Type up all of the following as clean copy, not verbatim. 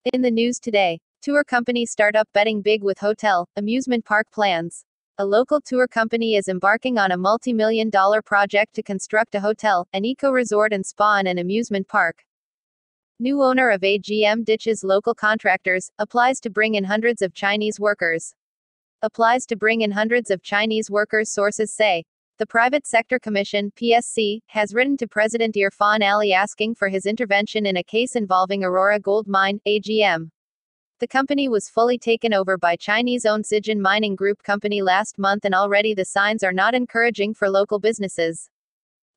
In the news today, tour company startup betting big with hotel, amusement park plans. A local tour company is embarking on a multi-million-dollar project to construct a hotel, an eco-resort and spa and an amusement park. New owner of AGM ditches local contractors, applies to bring in hundreds of Chinese workers. Applies to bring in hundreds of Chinese workers, sources say. The Private Sector Commission, PSC, has written to President Irfan Ali asking for his intervention in a case involving Aurora Gold Mine, AGM. The company was fully taken over by Chinese-owned Zijin Mining Group company last month, and already the signs are not encouraging for local businesses.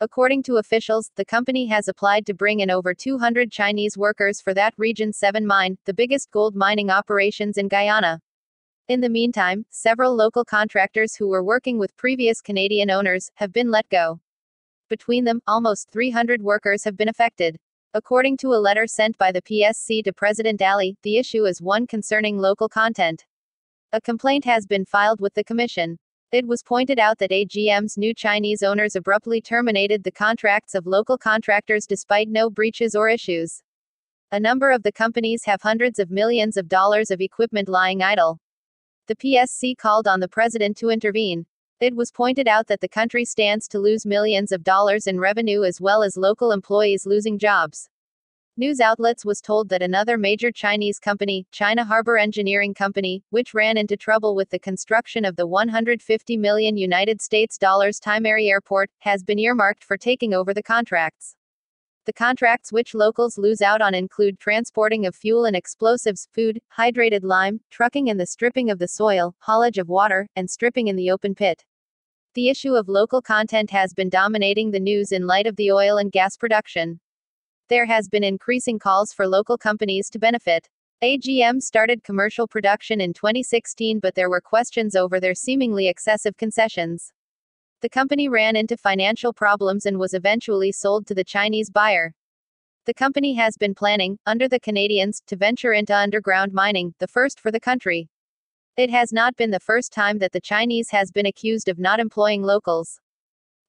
According to officials, the company has applied to bring in over 200 Chinese workers for that region's 7 mine, the biggest gold mining operations in Guyana. In the meantime, several local contractors who were working with previous Canadian owners have been let go. Between them, almost 300 workers have been affected. According to a letter sent by the PSC to President Ali, the issue is one concerning local content. A complaint has been filed with the Commission. It was pointed out that AGM's new Chinese owners abruptly terminated the contracts of local contractors despite no breaches or issues. A number of the companies have hundreds of millions of dollars of equipment lying idle. The PSC called on the president to intervene. It was pointed out that the country stands to lose millions of dollars in revenue as well as local employees losing jobs. News outlets was told that another major Chinese company, China Harbor Engineering Company, which ran into trouble with the construction of the $150 million United States Timehari Airport, has been earmarked for taking over the contracts. The contracts which locals lose out on include transporting of fuel and explosives, food, hydrated lime, trucking and the stripping of the soil, haulage of water, and stripping in the open pit. The issue of local content has been dominating the news in light of the oil and gas production. There has been increasing calls for local companies to benefit. AGM started commercial production in 2016, but there were questions over their seemingly excessive concessions. The company ran into financial problems and was eventually sold to the Chinese buyer. The company has been planning, under the Canadians, to venture into underground mining, the first for the country. It has not been the first time that the Chinese has been accused of not employing locals.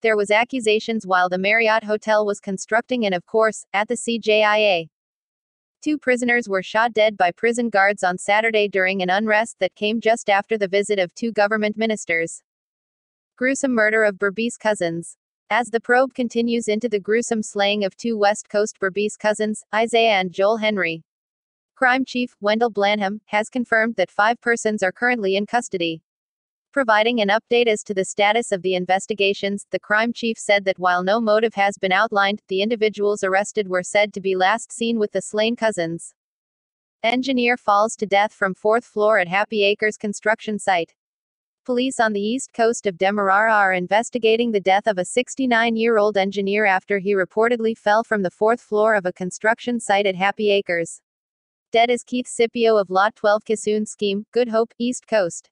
There was accusations while the Marriott Hotel was constructing and, of course, at the CJIA. 2 prisoners were shot dead by prison guards on Saturday during an unrest that came just after the visit of 2 government ministers. Gruesome murder of Berbice cousins. As the probe continues into the gruesome slaying of 2 West Coast Berbice cousins, Isaiah and Joel Henry, Crime Chief Wendell Blanham has confirmed that 5 persons are currently in custody. Providing an update as to the status of the investigations, the crime chief said that while no motive has been outlined, the individuals arrested were said to be last seen with the slain cousins. Engineer falls to death from 4th floor at Happy Acres construction site. Police on the east coast of Demerara are investigating the death of a 69-year-old engineer after he reportedly fell from the 4th floor of a construction site at Happy Acres. Dead is Keith Scipio of Lot 12 Kissoon Scheme, Good Hope, East Coast.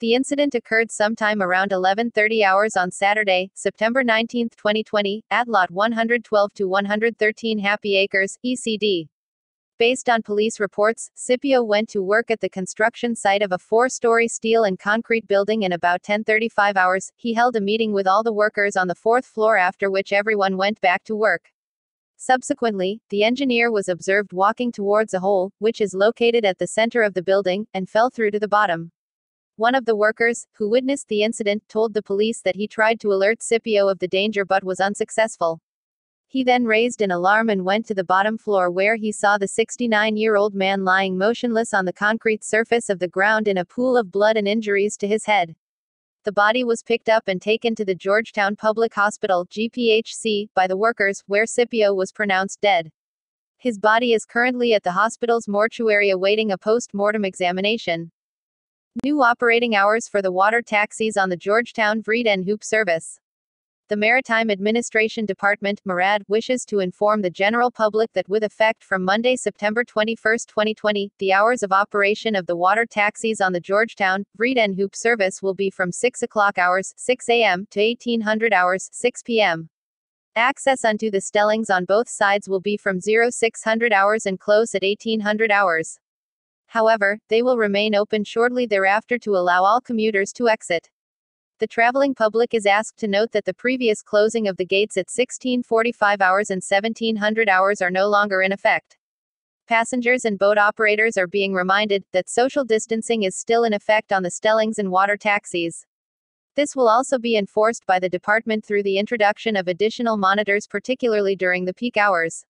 The incident occurred sometime around 11:30 hours on Saturday, September 19, 2020, at Lot 112 to 113 Happy Acres, ECD. Based on police reports, Scipio went to work at the construction site of a 4-story steel and concrete building, and about 10:35 hours, he held a meeting with all the workers on the 4th floor, after which everyone went back to work. Subsequently, the engineer was observed walking towards a hole, which is located at the center of the building, and fell through to the bottom. One of the workers, who witnessed the incident, told the police that he tried to alert Scipio of the danger but was unsuccessful. He then raised an alarm and went to the bottom floor, where he saw the 69-year-old man lying motionless on the concrete surface of the ground in a pool of blood and injuries to his head. The body was picked up and taken to the Georgetown Public Hospital (GPHC) by the workers, where Scipio was pronounced dead. His body is currently at the hospital's mortuary awaiting a post-mortem examination. New operating hours for the water taxis on the Georgetown Vreede and Hoop service. The Maritime Administration Department, MARAD, wishes to inform the general public that with effect from Monday, September 21, 2020, the hours of operation of the water taxis on the Georgetown, Vreede and Hoop service will be from 6 o'clock hours, 6 a.m., to 1800 hours, 6 p.m. Access unto the stellings on both sides will be from 0600 hours and close at 1800 hours. However, they will remain open shortly thereafter to allow all commuters to exit. The traveling public is asked to note that the previous closing of the gates at 1645 hours and 1700 hours are no longer in effect. Passengers and boat operators are being reminded that social distancing is still in effect on the Stellings and water taxis. This will also be enforced by the department through the introduction of additional monitors, particularly during the peak hours.